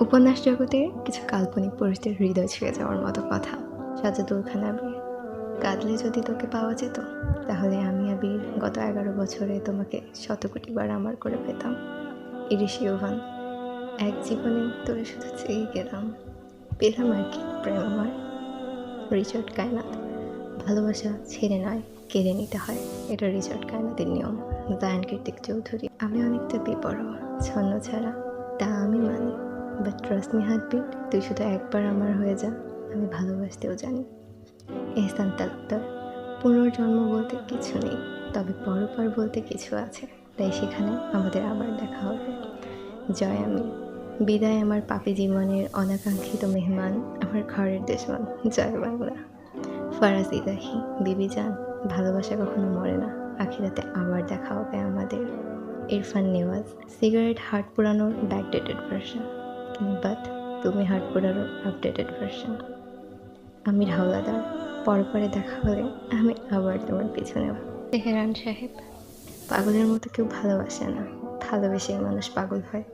উপন্যাস জগতের কিছু কাল্পনিক পরিস্থিতির হৃদয় ছুঁয়ে যাওয়ার মতো কথা। সাজাদুল খান আবির, কাঁদলে যদি তোকে পাওয়া যেত, তাহলে আমি আবির গত 11 বছরে তোমাকে শতকোটিবার আমার করে পেতাম। ইরিশ ইউভান, এক জীবনে তোরে শুধু চেয়ে গেলাম, পেলাম আর কি প্রেম আমার। রিচার্ড কায়নাত, ভালোবাসা ছেড়ে নয় কেড়ে নিতে হয়, এটা রিচার্ড কায়নাতের নিয়ম। জায়ান কীর্তিক চৌধুরী, আমি অনেকটা বেপরোয়া, ছন্ন ছাড়া, তা আমি মানি, বাট ট্রাস্ট মি হার্টবিট, তুই শুধু একবার আমার হয়ে যা, আমি ভালোবাসতেও জানি। এহসান তালুকদার, পুনর্জন্ম বলতে কিছু নেই, তবে পরপার বলতে কিছু আছে, তাই সেখানে আমাদের আবার দেখা হবে। জয় আমির, বিদায় আমার পাপী জীবনের অনাকাঙ্ক্ষিত মেহমান, আমার ঘরের দেশমান, জয় বাংলা। ফারাজ ইলাহি, বিবি জান, ভালোবাসা কখনো মরে না, আখিরাতে আবার দেখা হবে আমাদের। ইরফান নেওয়াজ, সিগারেট হার্ট পোড়ানোর ব্যাকডেটেড ভার্সন, বাট তুমি হার্ট পোড়ানোর আপডেটেড ভার্সন। আমির হাওলাদার, পরে দেখা হলে আমি আবার তোমার পিছু নেব। তেহরান সাহেব, পাগলের মতো কেউ ভালোবাসে না, ভালোবেসে মানুষ পাগল হয়।